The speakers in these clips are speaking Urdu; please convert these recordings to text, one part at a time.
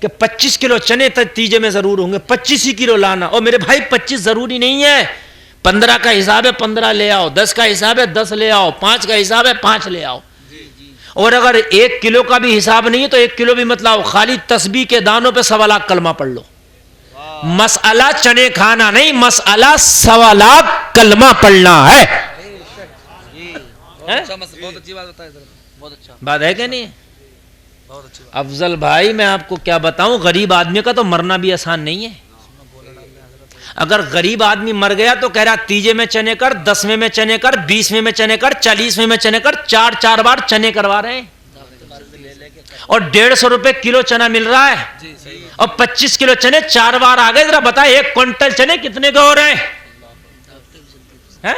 کہ 25 کلو چنے تیجے میں ضرور ہوں گے، 25 ہی کلو لانا. اور میرے بھائی 25 ضروری نہیں ہے، 15 کا حساب ہے 15 لے آؤ، 10 کا حساب ہے 10 لے آؤ، 5 کا حساب ہے 5 لے آؤ. اور اگر 1 کلو کا بھی حساب نہیں ہے تو 1 کلو بھی مت لاؤ، خالی تسبیح کے دانوں پہ 1.25 لاکھ کلمہ پڑھ لو. مسئلہ چنے کھانا نہیں، مسئلہ 1.25 لاکھ کلمہ پڑھنا ہے. بہت اچھی بات بتائی، بہت اچھا بات ہے کہ نہیں؟ افضل بھائی میں آپ کو کیا بتاؤں، غریب آدمی کا تو مرنا بھی آسان نہیں ہے. اگر غریب آدمی مر گیا تو کہہ رہا تیجے میں چنے کر، 10ویں میں چنے کر، 20ویں میں چنے کر، 40ویں میں چنے کر، 4 بار چنے کروا رہے ہیں. اور 150 روپے کلو چنا مل رہا ہے، اور 25 کلو چنے 4 بار آ گئے. ذرا بتائے 1 کوئنٹل چنے کتنے کے ہو رہے ہیں؟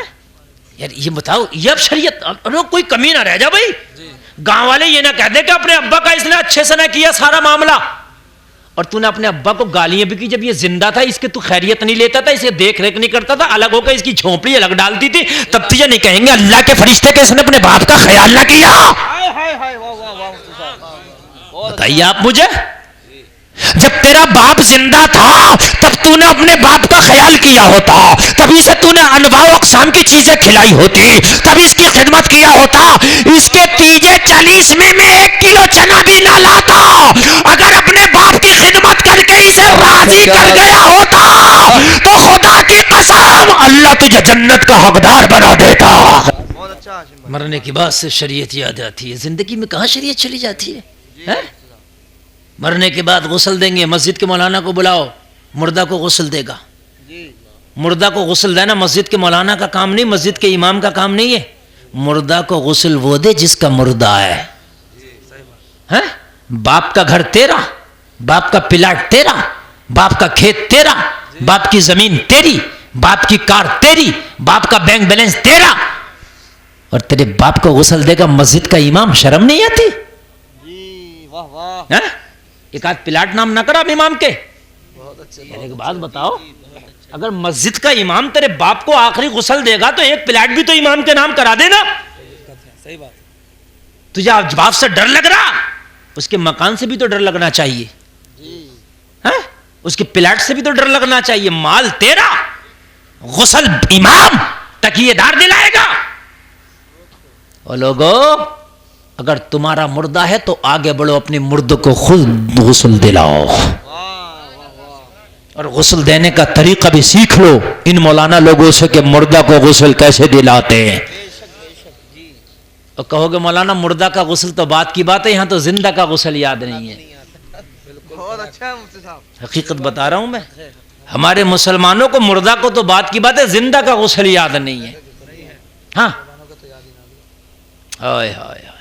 یار یہ بتاؤ، یہ اب شریعت کوئی کمی نہ رہ جا بھائی. گاؤں والے یہ نہ کہہ دے کہ اپنے ابا کا اس نے اچھے سے نہ کیا سارا معاملہ، اور تو نے اپنے ابا کو گالیاں بھی کی جب یہ زندہ تھا، اس کے تو خیریت نہیں لیتا تھا، اسے دیکھ ریکھ نہیں کرتا تھا، الگ ہو کے اس کی جھونپڑی الگ ڈالتی تھی، تب تجھے نہیں کہیں گے اللہ کے فرشتے کے اس نے اپنے باپ کا خیال نہ کیا. بتائیے آپ مجھے، جب تیرا باپ زندہ تھا تب تو نے اپنے باپ کا خیال کیا ہوتا، تبھی سے تو نے انواع و اقسام کی چیزیں کھلائی ہوتی، تب اس کی خدمت کیا ہوتا. اس کے تیجے 40ویں میں 1 کلو چنا بھی نہ لاتا، اگر اپنے باپ کی خدمت کر کے اسے راضی کر گیا ہوتا تو خدا کی قسم اللہ تجھے جنت کا حقدار بنا دیتا. مرنے کے بعد سے شریعت یاد آتی ہے، زندگی میں کہاں شریعت چلی جاتی ہے؟ مرنے کے بعد غسل دیں گے، مسجد کے مولانا کو بلاؤ، مردہ کو غسل دے گا. مردہ کو غسل دینا مسجد کے مولانا کا کام نہیں، مسجد کے امام کا کام نہیں ہے. مردہ کو غسل وہ دے جس کا مردہ ہے. باپ کا گھر تیرا، باپ کا پلاٹ تیرا، باپ کا کھیت تیرا، باپ کی زمین تیری، باپ کی کار تیری، باپ کا بینک بیلنس تیرا، اور تیرے باپ کو غسل دے گا مسجد کا امام. شرم نہیں آتی؟ ایک آدھ پلاٹ نام نہ کرا امام کے. ایک بات بتاؤ، اگر مسجد کا امام تیرے باپ کو آخری غسل دے گا تو ایک پلاٹ بھی تو امام کے نام کرا دے نا. صحیح بات. تجھے باپ سے ڈر لگ رہا، اس کے مکان سے بھی تو ڈر لگنا چاہیے، اس کے پلاٹ سے بھی تو ڈر لگنا چاہیے. مال تیرا، غسل امام تکیے دار دلائے گا. اور لوگوں اگر تمہارا مردہ ہے تو آگے بڑھو، اپنے مردے کو خود غسل دلاؤ، اور غسل دینے کا طریقہ بھی سیکھ لو ان مولانا لوگوں سے کہ مردہ کو غسل کیسے دلاتے ہیں. اور کہو گے مولانا مردہ کا غسل تو بات کی بات ہے، یہاں تو زندہ کا غسل یاد نہیں ہے. حقیقت بتا رہا ہوں میں، ہمارے مسلمانوں کو مردہ کو تو بات کی بات ہے، زندہ کا غسل یاد نہیں ہے. ہاں ہائے ہائے ہائے،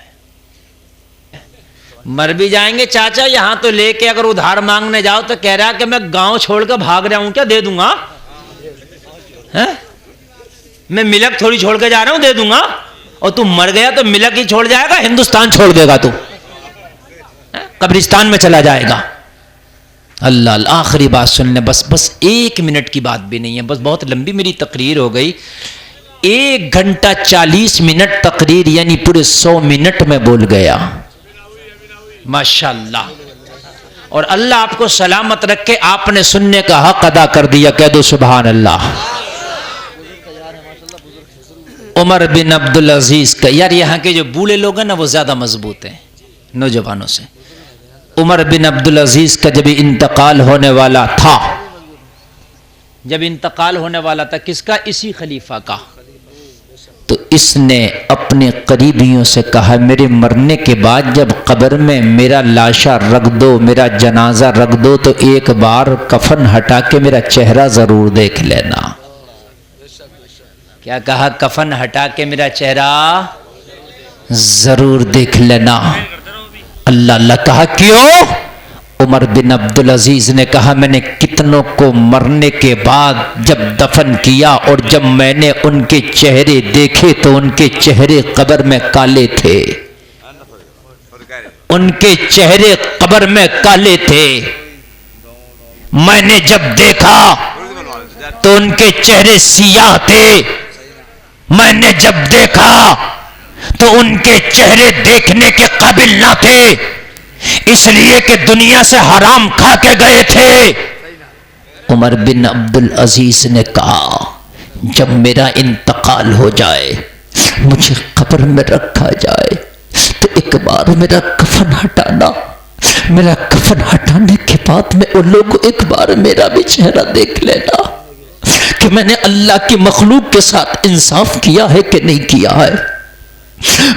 مر بھی جائیں گے چاچا یہاں تو لے کے، اگر ادھار مانگنے جاؤ تو کہہ رہا کہ میں گاؤں چھوڑ کے بھاگ رہا ہوں، کیا دے دوں گا؟ میں ملک تھوڑی چھوڑ کے جا رہا ہوں، دے دوں گا. اور تم مر گیا تو ملک ہی چھوڑ جائے گا، ہندوستان چھوڑ دے گا، تو قبرستان میں چلا جائے گا. اللہ اللہ، آخری بات سن لیں، بس 1 منٹ کی بات بھی نہیں ہے، بس بہت لمبی میری تقریر ہو گئی. 1 گھنٹہ 40 منٹ تقریر، یعنی پورے 100 منٹ میں بول گیا. ماشاءاللہ. اور اللہ آپ کو سلامت رکھے، آپ نے سننے کا حق ادا کر دیا، کہہ دو سبحان اللہ. عمر بن عبدالعزیز کا، یار یہاں کے جو بوڑھے لوگ ہیں نا وہ زیادہ مضبوط ہیں نوجوانوں سے. عمر بن عبدالعزیز کا جب انتقال ہونے والا تھا، کس کا؟ اسی خلیفہ کا. تو اس نے اپنے قریبیوں سے کہا میرے مرنے کے بعد جب قبر میں میرا لاشا رکھ دو، میرا جنازہ رکھ دو، تو ایک بار کفن ہٹا کے میرا چہرہ ضرور دیکھ لینا. کیا کہا؟ کفن ہٹا کے میرا چہرہ ضرور دیکھ لینا. اللہ اللہ کہا کیوں؟ عمر بن عبدالعزیز نے کہا میں نے کتنوں کو مرنے کے بعد جب دفن کیا اور جب میں نے ان کے چہرے دیکھے تو ان کے چہرے قبر میں کالے تھے، ان کے چہرے قبر میں کالے تھے. میں نے جب دیکھا تو ان کے چہرے سیاہ تھے، میں نے جب دیکھا تو ان کے چہرے دیکھنے کے قابل نہ تھے. اس لیے کہ دنیا سے حرام کھا کے گئے تھے۔ عمر بن عبدالعزیز نے کہا جب میرا انتقال ہو جائے، مجھے قبر میں رکھا جائے تو ایک بار میرا کفن ہٹانا، میرا کفن ہٹانے کے بعد میں ان لوگ ایک بار میرا بھی چہرہ دیکھ لینا کہ میں نے اللہ کی مخلوق کے ساتھ انصاف کیا ہے کہ نہیں کیا ہے۔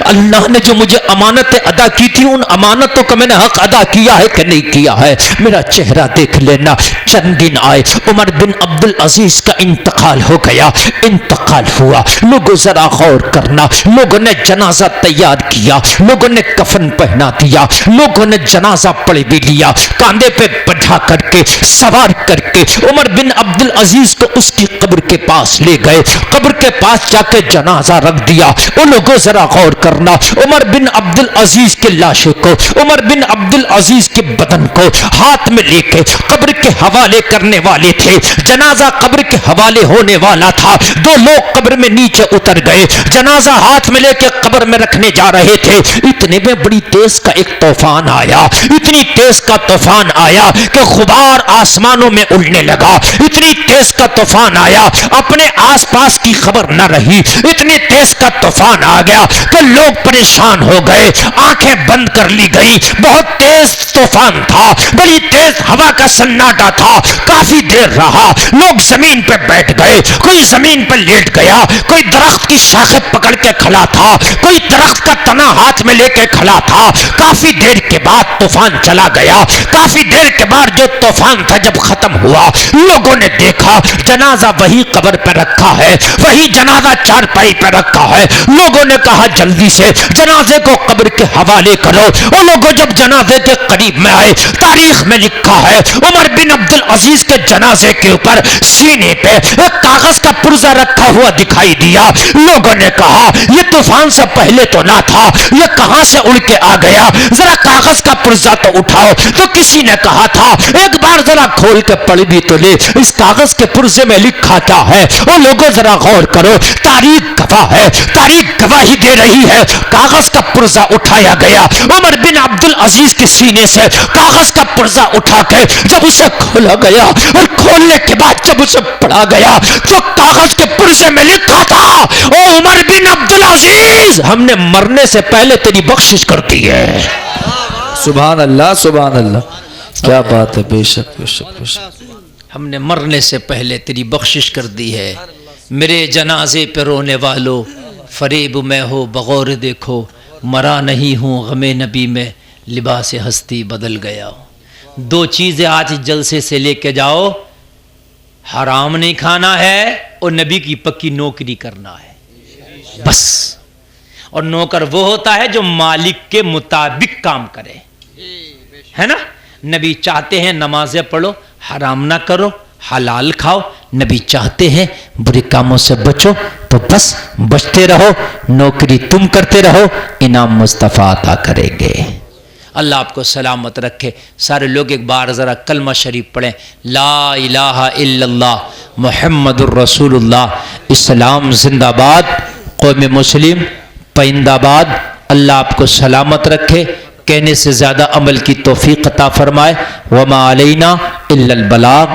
اللہ نے جو مجھے امانتیں ادا کی تھی ان امانتوں کا میں نے حق ادا کیا ہے کہ نہیں کیا ہے، میرا چہرہ دیکھ لینا۔ چند دن آئے، عمر بن عبدالعزیز کا انتقال ہو گیا۔ انتقال ہوا، لوگوں ذرا غور کرنا، لوگوں نے جنازہ تیار کیا، لوگوں نے کفن پہنا دیا، لوگوں نے جنازہ پڑھ بھی لیا، کاندھے پہ بٹھا کر کے سوار کر کے عمر بن عبدالعزیز کو اس کی قبر کے پاس لے گئے۔ قبر کے پاس جا کے جنازہ رکھ دیا۔ ان لوگوں ذرا غور کرنا، عمر بن عبدالعزیز کے لاشے کو، عمر بن عبدالعزیز کے بدن کو ہاتھ میں لے کے قبر کے حوالے کرنے والے تھے۔ جنازہ قبر کے حوالے ہونے والا تھا، دو لوگ قبر میں نیچے اتر گئے، جنازہ ہاتھ میں لے کے قبر میں رکھنے جا رہے تھے۔ اتنے میں بڑی تیز کا ایک طوفان آیا، اتنی تیز کا طوفان آیا کہ غبار آسمانوں میں اڑنے لگا، اتنی تیز کا طوفان آیا اپنے آس پاس کی خبر نہ رہی، اتنی تیز کا طوفان آ گیا کہ لوگ پریشان ہو گئے، آنکھیں بند کر لی گئی۔ بہت تیز طوفان تھا، بڑی تیز ہوا کا سناٹا تھا، کافی دیر رہا۔ لوگ زمین پہ بیٹھ گئے، کوئی زمین پہ لیٹ گیا، کوئی درخت کی شاخیں پکڑ کے کھڑا تھا، کوئی درخت کا تنا ہاتھ میں لے کے کھڑا تھا۔ کافی دیر کے بعد طوفان چلا گیا۔ کافی دیر کے بعد جو طوفان تھا جب ختم ہوا، لوگوں نے دیکھا جنازہ وہی قبر پہ رکھا ہے، وہی جنازہ چارپائی پہ رکھا ہے۔ لوگوں نے کہا جلدی سے جنازے کو قبر کے حوالے کرو۔ وہ لوگوں جب جنازے کے قریب میں آئے، تاریخ میں لکھا ہے عمر بن عبدالعزیز کے جنازے کے اوپر سینے پہ ایک کاغذ کا پرزہ رکھا ہوا دکھائی دیا۔ لوگوں نے کہا یہ طوفان سے پہلے تو نہ تھا، یہ کہاں سے اڑ کے آ گیا؟ ذرا کاغذ کا پرزہ تو اٹھاؤ۔ تو کسی نے کہا تھا ایک بار ذرا کھول کے پڑھ بھی تو لے، اس کاغذ کے پرزے میں لکھا کیا ہے؟ وہ لوگوں ذرا غور کرو، تاریخ گواہ ہے، تاریخ گواہی دے رہی ہے۔ کاغذ کا پرزہ اٹھایا گیا، عمر بن عبدالعزیز کے سینے سے کاغذ کا پرزہ اٹھا کے جب اسے کھولا گیا اور کھولنے کے بعد جب اسے پڑھا گیا تو کاغذ کے پرزے میں لکھا تھا او عمر بن عبدالعزیز، ہم نے مرنے سے پہلے تیری بخشش کر دی ہے۔ سبحان اللہ سبحان اللہ، کیا بات ہے، بے شک بے شک بے شک۔ ہم نے مرنے سے پہلے تیری بخشش کر دی ہے۔ میرے جنازے پہ رونے والو، فریب میں ہو بغور دیکھو، مرا نہیں ہوں غم نبی میں، لباس ہستی بدل گیا ہوں۔ دو چیزیں آج جلسے سے لے کے جاؤ، حرام نہیں کھانا ہے اور نبی کی پکی نوکری کرنا ہے بس۔ اور نوکر وہ ہوتا ہے جو مالک کے مطابق کام کرے، ہے نا؟ نبی چاہتے ہیں نمازیں پڑھو، حرام نہ کرو، حلال کھاؤ۔ نبی چاہتے ہیں برے کاموں سے بچو، تو بس بچتے رہو، نوکری تم کرتے رہو، انعام مصطفیٰ عطا کریں گے۔ اللہ آپ کو سلامت رکھے۔ سارے لوگ ایک بار ذرا کلمہ شریف پڑھیں، لا الہ الا اللہ محمد الرسول اللہ۔ اسلام زندہ باد، قوم مسلم پائندہ باد۔ اللہ آپ کو سلامت رکھے، کہنے سے زیادہ عمل کی توفیق عطا فرمائے۔ وما علینا الا البلاغ۔